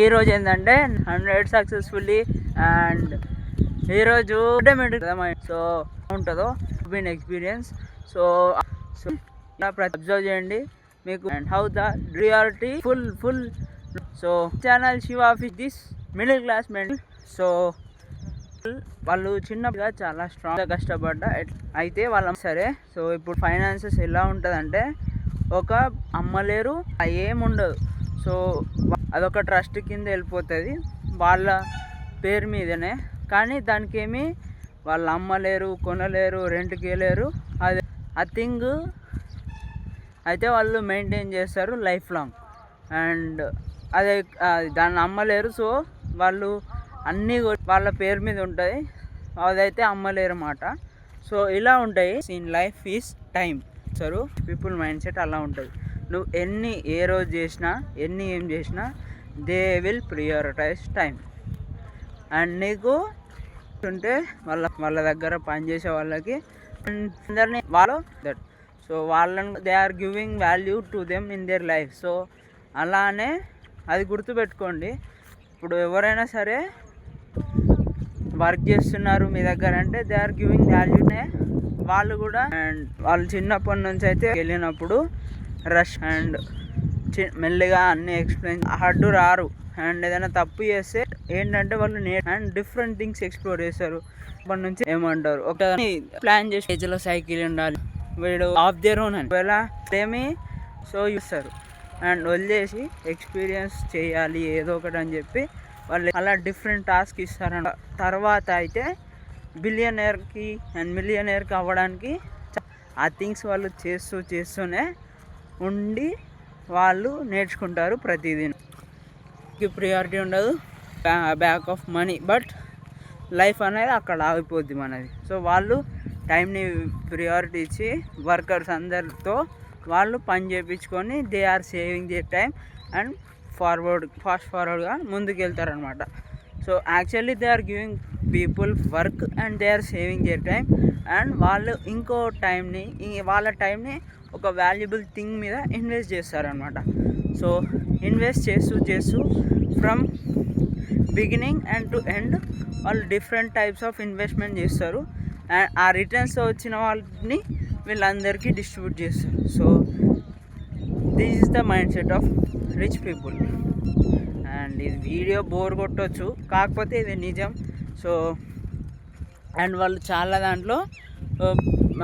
ఈరోజు ఏంటంటే 100 successfully and ఈరోజు సో ఉంటుందో బీన్ ఎక్స్పీరియన్స్. సో అబ్జర్వ్ చేయండి మీకు and how the reality full. So channel Shiva office this middle class men. So వాళ్ళు చిన్నగా చాలా స్ట్రాంగ్గా కష్టపడ్డా అయితే వాళ్ళ సరే. సో ఇప్పుడు ఫైనాన్సెస్ ఎలా ఉంటుందంటే ఒక అమ్మలేరు ఏముండదు. సో అదొక ట్రస్ట్ కింద వెళ్ళిపోతుంది వాళ్ళ పేరు మీదనే. కానీ దానికి ఏమి వాళ్ళు అమ్మలేరు, కొనలేరు, రెంట్కి వెళ్ళలేరు. అది ఆ థింగ్ అయితే వాళ్ళు మెయింటైన్ చేస్తారు లైఫ్ లాంగ్. అండ్ అదే దాన్ని అమ్మలేరు. సో వాళ్ళు అన్నీ వాళ్ళ పేరు మీద ఉంటుంది, అదైతే అమ్మలేరు అన్నమాట. సో ఇలా ఉంటాయి. In life is time. సరే పీపుల్ మైండ్ సెట్ అలా ఉంటుంది. నువ్వు ఏ రోజు చేసినా ఏం చేసినా they will prioritize time. And నీకు ఉంటే వాళ్ళ దగ్గర పనిచేసే వాళ్ళకి అందరినీ వాళ్ళు దట్ సో వాళ్ళని they are giving value to them in their life. So అలానే అది గుర్తుపెట్టుకోండి. ఇప్పుడు ఎవరైనా సరే వర్క్ చేస్తున్నారు మీ దగ్గర అంటే దే ఆర్ గివింగ్ వాల్యూనే వాళ్ళు కూడా. అండ్ వాళ్ళు చిన్నప్పటి నుంచి అయితే వెళ్ళినప్పుడు రష్ అండ్ మెల్లిగా అన్నీ ఎక్స్ప్లెయిన్ అడ్డు రారు. అండ్ ఏదైనా తప్పు చేస్తే ఏంటంటే వాళ్ళు అండ్ డిఫరెంట్ థింగ్స్ ఎక్స్ప్లోర్ చేస్తారు. అప్పటి నుంచి ఏమంటారు ఒక ప్లాన్ చేసి ఏజ్లో సైకిల్ ఉండాలి వీడు ఆఫ్ దేర్ ఓన్ అని ఏమి సో చూస్తారు. అండ్ వదిలేసి ఎక్స్పీరియన్స్ చేయాలి ఏదో ఒకటి అని చెప్పి వాళ్ళు అలా డిఫరెంట్ టాస్క్ ఇస్తారంట. తర్వాత అయితే బిలియనర్కి అండ్ మిలియనర్కి అవ్వడానికి ఆ థింగ్స్ వాళ్ళు చేస్తూనే ఉండి వాళ్ళు నేర్చుకుంటారు ప్రతిదీ. ప్రియారిటీ ఉండదు, back of money, but life అనేది అక్కడ ఆగిపోద్ది మనది. సో వాళ్ళు టైంని ప్రియారిటీ ఇచ్చి వర్కర్స్ అందరితో వాళ్ళు పని చేయించుకొని they are saving their time and fast ఫార్వర్డ్గా ముందుకు వెళ్తారనమాట. So actually they are giving people work and they are saving their time. And వాళ్ళు ఇంకో టైంని వాళ్ళ టైంని ఒక వాల్యుబుల్ థింగ్ మీద ఇన్వెస్ట్ చేస్తారనమాట. సో ఇన్వెస్ట్ చేస్తూ from beginning and to end వాళ్ళు డిఫరెంట్ టైప్స్ ఆఫ్ ఇన్వెస్ట్మెంట్ చేస్తారు. అండ్ ఆ రిటర్న్స్తో వచ్చిన వాళ్ళని వీళ్ళందరికీ డిస్ట్రిబ్యూట్ చేస్తారు. So this is the mindset of rich people. And ఇది వీడియో బోర్ కొట్టవచ్చు, కాకపోతే ఇది నిజం. సో అండ్ వాళ్ళు చాలా దాంట్లో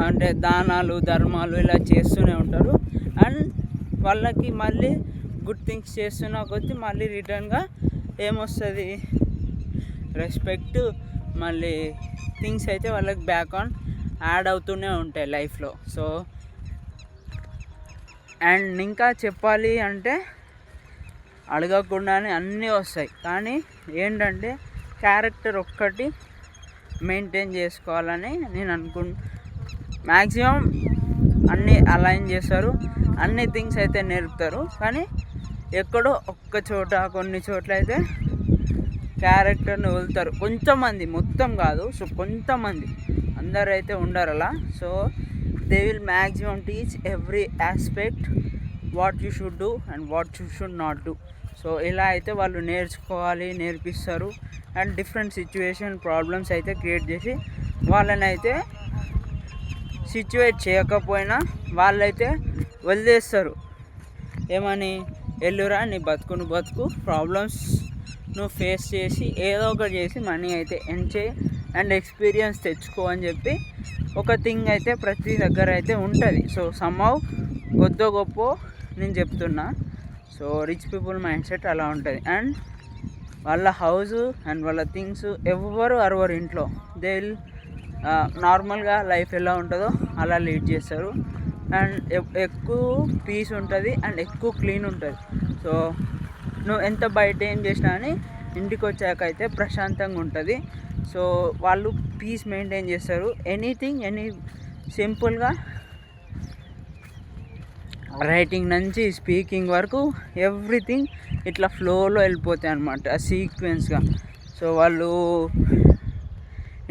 అంటే దానాలు ధర్మాలు ఇలా చేస్తూనే ఉంటారు. అండ్ వాళ్ళకి మళ్ళీ గుడ్ థింగ్స్ చేస్తున్న కొద్దీ మళ్ళీ రిటర్న్గా ఏమొస్తుంది రెస్పెక్ట్, మళ్ళీ థింగ్స్ అయితే వాళ్ళకి బ్యాక్ ఆన్ యాడ్ అవుతూనే ఉంటాయి లైఫ్లో. సో అండ్ ఇంకా చెప్పాలి అంటే అడగకుండానే అన్నీ వస్తాయి. కానీ ఏంటంటే క్యారెక్టర్ ఒక్కటి మెయింటైన్ చేసుకోవాలని నేను మ్యాక్సిమం అన్నీ అలైన్ చేస్తారు, అన్ని థింగ్స్ అయితే నేర్పుతారు. కానీ ఎక్కడో కొన్ని చోట్ల అయితే క్యారెక్టర్ని వదులుతారు కొంతమంది, మొత్తం కాదు. సో కొంతమంది, అందరు అయితే ఉండరు అలా. So they will maximum teach every aspect what you should do and what you should not do. So ఇలా అయితే వాళ్ళు నేర్పిస్తారు. అండ్ డిఫరెంట్ సిచ్యువేషన్ ప్రాబ్లమ్స్ అయితే క్రియేట్ చేసి వాళ్ళని అయితే సిచ్యువేట్ చేయకపోయినా వాళ్ళైతే వదిలేస్తారు. ఏమని ఎల్లురా నీ బతుకు ప్రాబ్లమ్స్ నువ్వు ఫేస్ చేసి ఏదో ఒకటి చేసి మనీ అయితే ఎర్న్ చేయి అండ్ ఎక్స్పీరియన్స్ తెచ్చుకో అని చెప్పి ఒక థింగ్ అయితే ప్రతి దగ్గర అయితే ఉంటుంది. సో సమ్హౌ కొద్దో గొప్ప నేను చెప్తున్నా. So rich people mindset అలా ఉంటుంది. అండ్ వాళ్ళ హౌస్ అండ్ వాళ్ళ థింగ్స్ ఎవరు అరవరు ఇంట్లో. దే విల్ నార్మల్గా లైఫ్ ఎలా ఉంటుందో అలా లీడ్ చేస్తారు. అండ్ ఎక్కువ పీస్ ఉంటుంది అండ్ ఎక్కువ క్లీన్ ఉంటుంది. సో నువ్వు ఎంత బయట ఏం చేసినా అని ఇంటికి వచ్చాక అయితే ప్రశాంతంగా ఉంటుంది. సో వాళ్ళు పీస్ మెయింటైన్ చేస్తారు. ఎనీ సింపుల్గా రైటింగ్ నుంచి స్పీకింగ్ వరకు ఎవ్రీథింగ్ ఇట్లా ఫ్లోలో వెళ్ళిపోతాయి అన్నమాట, సీక్వెన్స్గా. సో వాళ్ళు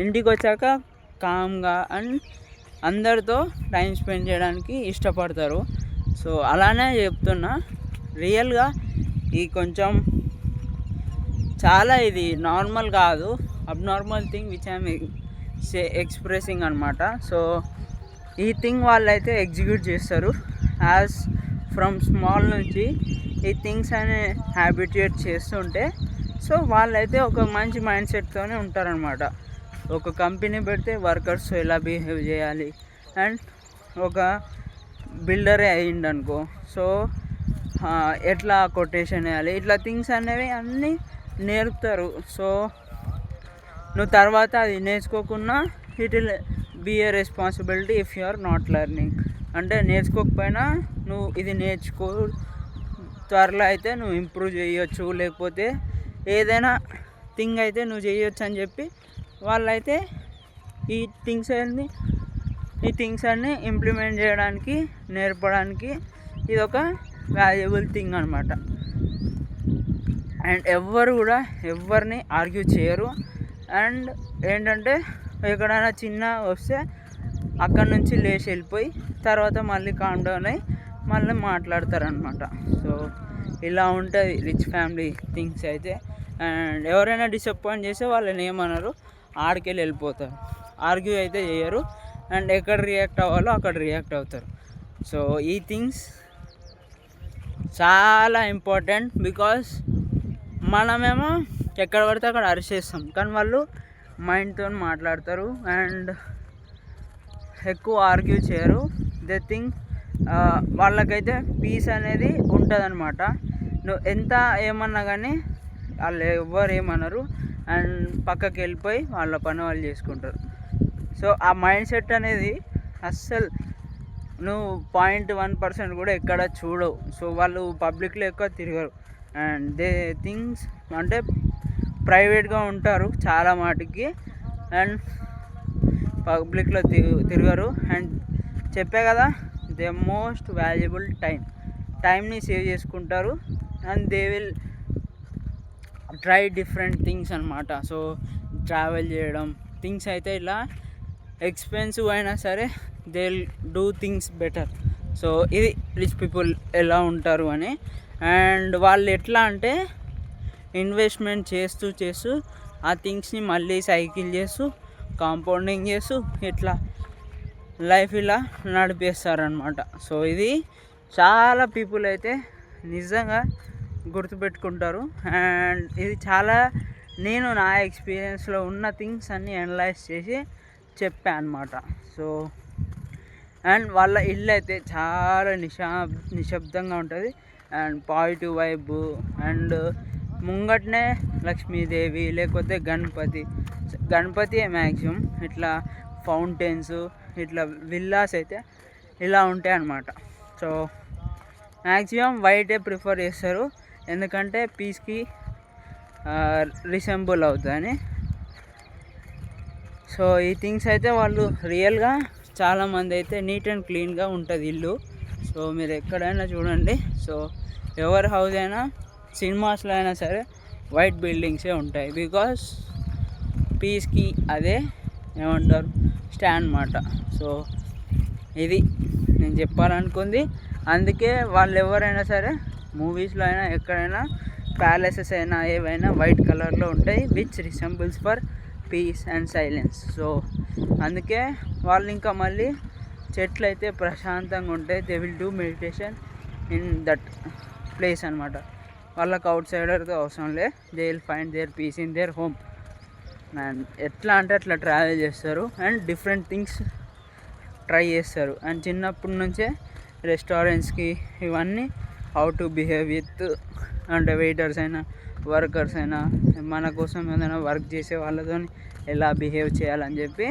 ఇంటికి వచ్చాక కామ్గా అండ్ అందరితో టైం స్పెండ్ చేయడానికి ఇష్టపడతారు. సో అలానే చెప్తున్నా. రియల్గా ఈ కొంచెం చాలా ఇది నార్మల్ కాదు, abnormal thing which I'm expressing అనమాట. సో ఈ థింగ్ వాళ్ళైతే ఎగ్జిక్యూట్ చేస్తారు. యాజ్ ఫ్రమ్ స్మాల్ నుంచి ఈ థింగ్స్ అనే హ్యాబిట్యూట్ చేస్తుంటే సో వాళ్ళైతే ఒక మంచి మైండ్ సెట్తోనే ఉంటారనమాట. ఒక కంపెనీ పెడితే వర్కర్స్ ఎలా బిహేవ్ చేయాలి, అండ్ ఒక బిల్డరే అయ్యిండనుకో సో ఎట్లా కొటేషన్ వేయాలి, ఇట్లా థింగ్స్ అనేవి అన్నీ నేర్పుతారు. సో నువ్వు తర్వాత అది నేర్చుకోకుండా it will be a responsibility if you are not learning. అంటే నేర్చుకోకపోయినా నువ్వు ఇది నేర్చుకో, త్వరలో అయితే నువ్వు ఇంప్రూవ్ చేయొచ్చు, లేకపోతే ఏదైనా థింగ్ అయితే నువ్వు చేయొచ్చు అని చెప్పి వాళ్ళైతే ఈ థింగ్స్ అన్నీ ఇంప్లిమెంట్ చేయడానికి, నేర్పడానికి ఇది ఒక వాల్యుబుల్ థింగ్ అనమాట. అండ్ ఎవ్వరు కూడా ఎవరిని ఆర్గ్యూ చేయరు. అండ్ ఏంటంటే ఎక్కడైనా చిన్న వస్తే అక్కడ నుంచి లేచి వెళ్ళిపోయి తర్వాత మళ్ళీ కామ్ డౌన్ అయ్యి మళ్ళీ మాట్లాడతారనమాట. సో ఇలా ఉంటుంది రిచ్ ఫ్యామిలీ థింగ్స్ అయితే. అండ్ ఎవరైనా డిసప్పాయింట్ చేస్తే వాళ్ళని ఏమన్నారు, ఆడికెళ్ళి వెళ్ళిపోతారు, ఆర్గ్యూ అయితే చేయరు. అండ్ ఎక్కడ రియాక్ట్ అవ్వాలో అక్కడ రియాక్ట్ అవుతారు. సో ఈ థింగ్స్ చాలా ఇంపార్టెంట్. బికాస్ మనమేమో ఎక్కడ పడితే అక్కడ అరిచేస్తాం, కానీ వాళ్ళు మైండ్తో మాట్లాడతారు అండ్ ఎక్కువ ఆర్గ్యూ చేయరు. దే థింక్ వాళ్ళకైతే పీస్ అనేది ఉంటుంది అనమాట. నువ్వు ఎంత ఏమన్నా కానీ వాళ్ళు ఎవ్వరు ఏమన్నారు అండ్ పక్కకి వెళ్ళిపోయి వాళ్ళ పని వాళ్ళు చేసుకుంటారు. సో ఆ మైండ్ సెట్ అనేది అస్సలు నువ్వు 0.1% కూడా ఎక్కడ చూడవు. సో వాళ్ళు పబ్లిక్లో ఎక్కువ తిరగరు అండ్ దే థింగ్స్ అంటే ప్రైవేట్గా ఉంటారు చాలా మాటికి అండ్ పబ్లిక్లో తిరగరు. అండ్ చెప్పే కదా, దే మోస్ట్ వాల్యుబుల్ టైంని సేవ్ చేసుకుంటారు and they will try different things అనమాట. సో ట్రావెల్ చేయడం థింగ్స్ అయితే ఇలా ఎక్స్పెన్సివ్ అయినా సరే they will do things better. So ఇది రిచ్ పీపుల్ ఎలా ఉంటారు అని. అండ్ వాళ్ళు ఎట్లా అంటే ఇన్వెస్ట్మెంట్ చేస్తూ ఆ థింగ్స్ని మళ్ళీ సైకిల్ చేస్తూ కాంపౌండింగ్ చేస్తూ ఇట్లా లైఫ్ ఇలా నడిపేస్తారనమాట. సో ఇది చాలా పీపుల్ అయితే నిజంగా గుర్తుపెట్టుకుంటారు. అండ్ ఇది చాలా నేను నా ఎక్స్పీరియన్స్లో ఉన్న థింగ్స్ అన్నీ అనలైజ్ చేసి చెప్పాను అనమాట. సో అండ్ వాళ్ళ ఇల్లు అయితే చాలా నిశ్శబ్దంగా ఉంటుంది అండ్ పాజిటివ్ వైబ్. అండ్ ముంగటనే లక్ష్మీదేవి లేకపోతే గణపతి మ్యాక్సిమం ఇట్లా ఫౌంటైన్స్ ఇట్లా విల్లాస్ అయితే ఇలా ఉంటాయి అన్నమాట. సో మ్యాక్సిమం వైటే ప్రిఫర్ చేస్తారు, ఎందుకంటే పీస్కి రిసెంబుల్ అవుతుందని. సో ఈ థింగ్స్ అయితే వాళ్ళు రియల్గా చాలామంది అయితే నీట్ అండ్ క్లీన్గా ఉంటుంది ఇల్లు. సో మీరు ఎక్కడైనా చూడండి. సో ఎవరి హౌస్ అయినా సినిమాస్లో అయినా సరే వైట్ బిల్డింగ్సే ఉంటాయి. బికాస్ పీస్కి అదే ఏమంటారు స్టాండ్ మాట. సో ఇది నేను చెప్పాలనుకుంది. అందుకే వాళ్ళు ఎవరైనా సరే మూవీస్లో అయినా ఎక్కడైనా ప్యాలెసెస్ అయినా ఏవైనా వైట్ కలర్లో ఉంటాయి, which resembles for peace and silence. So అందుకే వాళ్ళు ఇంకా మళ్ళీ చెట్లు అయితే ప్రశాంతంగా ఉంటాయి. They will do meditation in that place అనమాట. వాళ్ళకి అవుట్ సైడర్తో అవసరం లే, they will find their peace in their home. And ఎట్లా అంటే అట్లా ట్రావెల్ చేస్తారు అండ్ డిఫరెంట్ థింగ్స్ ట్రై చేస్తారు. అండ్ చిన్నప్పటి నుంచే రెస్టారెంట్స్కి ఇవన్నీ హౌ టు బిహేవ్ విత్ అంటే వెయిటర్స్ అయినా వర్కర్స్ అయినా మన కోసం ఏదైనా వర్క్ చేసే వాళ్ళతో ఎలా బిహేవ్ చేయాలని చెప్పి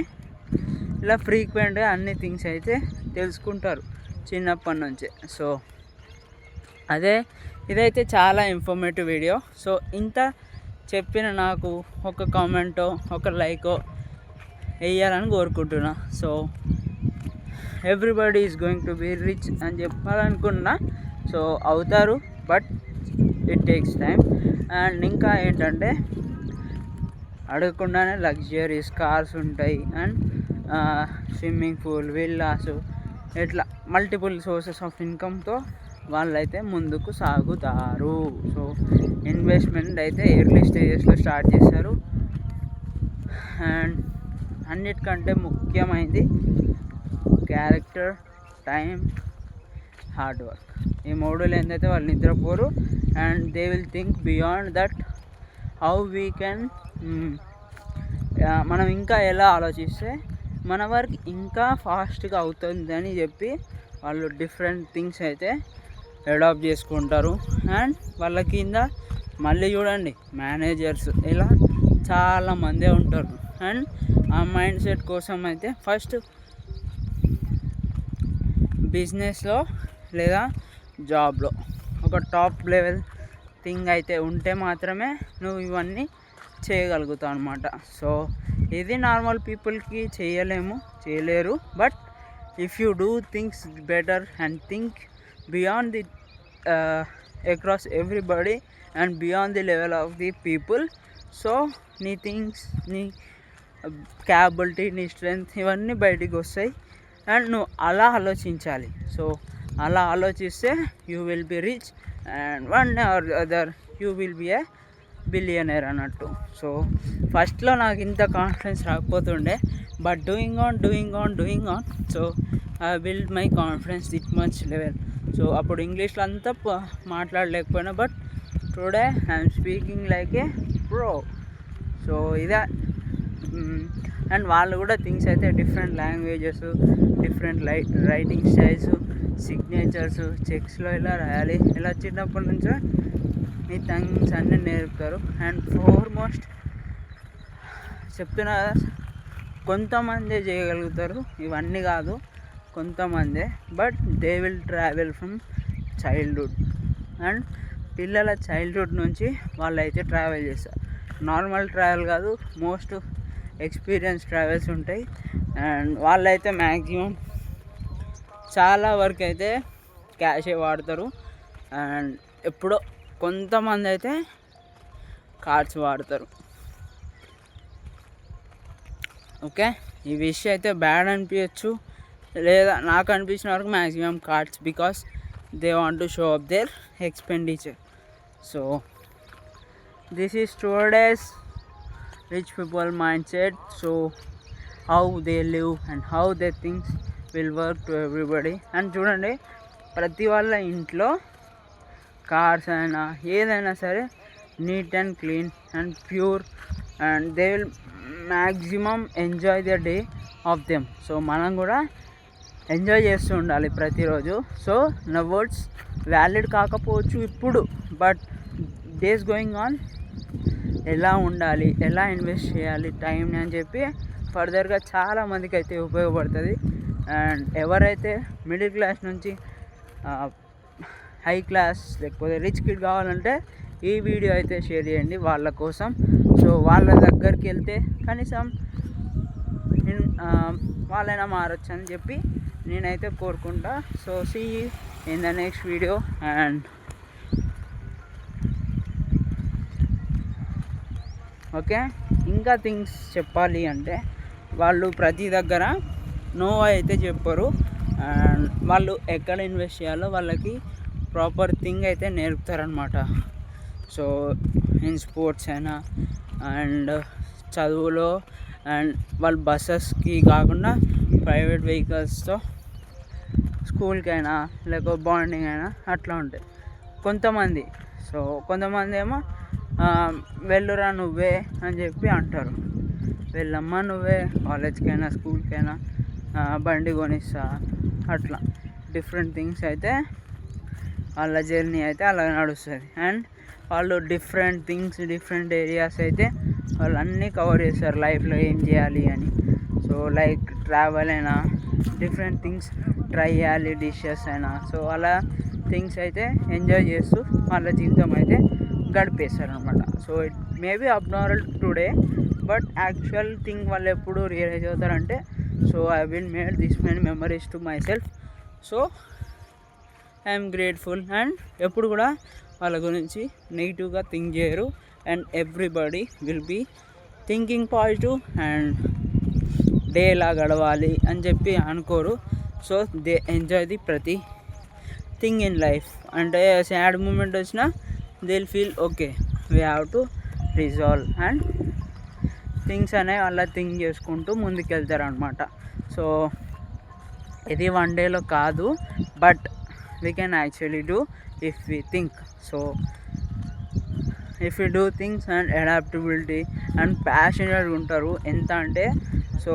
ఇలా ఫ్రీక్వెంట్గా అన్ని థింగ్స్ అయితే తెలుసుకుంటారు చిన్నప్పటి నుంచే. సో ఇదైతే చాలా ఇన్ఫర్మేటివ్ వీడియో. సో ఇంత చెప్పిన నాకు ఒక కామెంటో ఒక లైకో వేయాలని కోరుకుంటున్నా. So everybody is going to be rich అని చెప్పాలనుకున్నా. సో అవుతారు, but it takes time. And ఇంకా ఏంటంటే అడగకుండానే లగ్జరీస్ కార్స్ ఉంటాయి అండ్ స్విమ్మింగ్ పూల్ విల్లాస్ ఇట్లా మల్టిపుల్ సోర్సెస్ ఆఫ్ ఇన్కమ్తో వాళ్ళైతే ముందుకు సాగుతారు. సో ఇన్వెస్ట్మెంట్ అయితే ఎర్లీ స్టేజెస్లో స్టార్ట్ చేస్తారు. అండ్ అన్నిటికంటే ముఖ్యమైనది క్యారెక్టర్, టైం, హార్డ్ వర్క్. ఈ మూడు లేనిదైతే వాళ్ళు నిద్రపోరు. And they will think beyond that how we can, మనం ఇంకా ఎలా ఆలోచిస్తే మన వర్క్ ఇంకా ఫాస్ట్గా అవుతుంది అని చెప్పి వాళ్ళు డిఫరెంట్ థింగ్స్ అయితే అడాప్ట్ చేసుకుంటారు. అండ్ వాళ్ళ కింద మళ్ళీ చూడండి మేనేజర్స్ ఇలా చాలామందే ఉంటారు. అండ్ ఆ మైండ్ సెట్ కోసం అయితే ఫస్ట్ బిజినెస్లో లేదా జాబ్లో ఒక టాప్ లెవెల్ థింగ్ అయితే ఉంటే మాత్రమే నువ్వు ఇవన్నీ చేయగలుగుతావు అన్నమాట. సో ఇది నార్మల్ పీపుల్కి చేయలేరు. But if you do things better and think beyond the across everybody and beyond the level of the people, so నీ థింగ్స్, నీ క్యాపబిలిటీ, నీ స్ట్రెంగ్త్ ఇవన్నీ బయటికి వస్తాయి. అండ్ నువ్వు అలా ఆలోచించాలి. సో అలా ఆలోచిస్తే you will be rich and one or other you will be a billionaire అన్నట్టు. సో ఫస్ట్లో నాకు ఇంత కాన్ఫిడెన్స్ రాకపోతుండే, but doing on so I build my confidence this much level. So అప్పుడు ఇంగ్లీష్లో అంతా మాట్లాడలేకపోయినా, but today I'm speaking like a pro. So ఇదే. అండ్ వాళ్ళు కూడా థింగ్స్ అయితే different languages, different writing styles, signatures, చెక్స్లో ఇలా రాయాలి, ఇలా చిన్నప్పటి నుంచో ఈ థింగ్స్ అన్నీ నేర్పుతారు. అండ్ ఫోర్మోస్ట్ చెప్తున్నా కదా, కొంతమందే చేయగలుగుతారు, ఇవన్నీ కాదు, కొంతమందే. But they will travel from childhood. And పిల్లల చైల్డ్హుడ్ నుంచి వాళ్ళైతే ట్రావెల్ చేస్తారు. నార్మల్ ట్రావెల్ కాదు, మోస్ట్ ఎక్స్పీరియన్స్ ట్రావెల్స్ ఉంటాయి. అండ్ వాళ్ళైతే మ్యాక్సిమం చాలా వరకు అయితే క్యాషే వాడతారు. అండ్ ఎప్పుడో కొంతమంది అయితే కార్డ్స్ వాడతారు. ఓకే, ఈ విషయం అయితే బ్యాడ్ అనిపించచ్చు, లేదా నాకు అనిపించిన వరకు maximum cards, because they want to show up their expenditure. So this is today's rich people mindset. So how they live and how they things will work to everybody. And చూడండి, ప్రతి వాళ్ళ ఇంట్లో cars అయినా ఏదైనా సరే neat and clean and pure, and they will maximum enjoy the day of them. So మనం కూడా enjoy చేస్తూ ఉండాలి ప్రతిరోజు. సో నా వర్డ్స్ వ్యాలిడ్ కాకపోవచ్చు ఇప్పుడు, బట్ డేస్ గోయింగ్ ఆన్ ఎలా ఉండాలి, ఎలా ఇన్వెస్ట్ చేయాలి టైంని అని చెప్పి ఫర్దర్గా చాలామందికి అయితే ఉపయోగపడుతుంది. అండ్ ఎవరైతే మిడిల్ క్లాస్ నుంచి హై క్లాస్ లేకపోతే రిచ్ కిడ్ కావాలంటే ఈ వీడియో అయితే షేర్ చేయండి వాళ్ళ కోసం. సో వాళ్ళ దగ్గరికి వెళ్తే కనీసం వాళ్ళైనా మారచ్చు అని చెప్పి నేనైతే కోరుకుంటా. So see in the next video. And okay, ఇంకా థింగ్స్ చెప్పాలి అంటే వాళ్ళు ప్రతి దగ్గర నో అయితే చెప్పరు. అండ్ వాళ్ళు ఎక్కడ ఇన్వెస్ట్ చేయాలో వాళ్ళకి ప్రాపర్ థింగ్ అయితే నేర్పుతారనమాట. సో ఇన్ స్పోర్ట్స్ అయినా అండ్ చదువులో, అండ్ వాళ్ళు బస్సెస్కి కాకుండా ప్రైవేట్ వెహికల్స్తో స్కూల్కి అయినా లేకపోతే బాండింగ్ అయినా అట్లా ఉంటాయి కొంతమంది. సో కొంతమంది ఏమో వెళ్ళురా నువ్వే అని చెప్పి అంటారు, వెళ్ళమ్మా నువ్వే కాలేజ్కైనా స్కూల్కైనా బండి కొనిస్తా, అట్లా డిఫరెంట్ థింగ్స్ అయితే వాళ్ళ జర్నీ అయితే అలా నడుస్తుంది. అండ్ వాళ్ళు డిఫరెంట్ థింగ్స్, డిఫరెంట్ ఏరియాస్ అయితే వాళ్ళు అన్నీ కవర్ చేస్తారు లైఫ్లో ఏం చేయాలి అని. సో లైక్ ట్రావెల్ అయినా, డిఫరెంట్ థింగ్స్ ట్రై చేయాలి, డిషెస్ అయినా. సో అలా థింగ్స్ అయితే ఎంజాయ్ చేస్తూ వాళ్ళ జీవితం అయితే గడిపేస్తారు. So it maybe abnormal today, but actual thing వాళ్ళు ఎప్పుడు రియలైజ్ అవుతారంటే, so I will made this many memories to myself. So I'm grateful. And ఎప్పుడు కూడా వాళ్ళ గురించి నెగిటివ్గా థింక్ చేయరు. And everybody will be thinking positive and day ఎలా గడవాలి అని చెప్పి అనుకోరు. సో దే ఎంజాయ్ ది ప్రతి థింగ్ ఇన్ లైఫ్. అంటే సాడ్ మూమెంట్ వచ్చినా they will feel okay, we have to resolve and things అనేవి అలా థింక్ చేసుకుంటూ ముందుకు వెళ్తారు అనమాట. సో ఇది వన్ డేలో కాదు, but we can actually do if we think. So if you do things and adaptability and ప్యాషనేట్గా ఉంటారు. ఎంత అంటే సో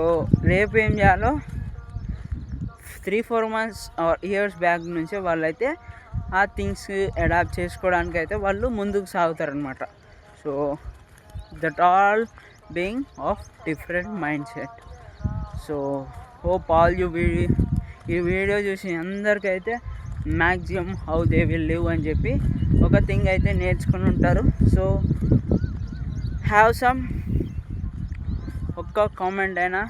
రేపు ఏం చేయాలో 3-4 months ఆర్ ఇయర్స్ బ్యాక్ నుంచే వాళ్ళైతే ఆ థింగ్స్ అడాప్ట్ చేసుకోవడానికి అయితే వాళ్ళు ముందుకు సాగుతారనమాట. So that all being of different mindset. So hope all ఈ వీడియో చూసి అందరికైతే maximum how they will live అని చెప్పి ఒక థింగ్ అయితే నేర్చుకుని ఉంటారు. సో హ్యావ్ సమ్ ఒక్క కామెంట్ అయినా,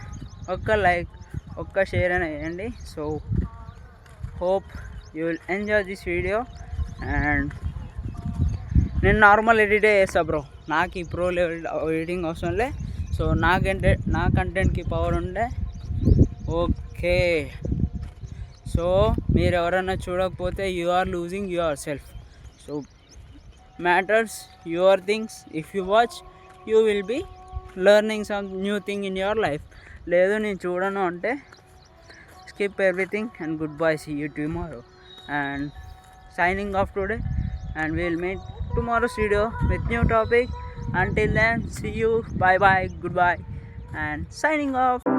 ఒక్క లైక్, ఒక్క షేర్ అయినా వేయండి. So hope you will enjoy this video. And నేను నార్మల్ ఎడిటే చేస్తా బ్రో, నాకు ఈ ప్రో లెవెల్ ఎడిటింగ్ అవసరం లే. సో నా కంటెంట్కి పవర్ ఉండే ఓకే. సో మీరు ఎవరైనా చూడకపోతే you are losing yourself. So matters your things. If you watch you will be learning some new thing in your life. లేదు నేను చూడను అంటే skip everything and goodbye, see you tomorrow. And signing off today, and we'll meet tomorrow's video with new topic. Until then, see you, bye bye, goodbye, and signing off.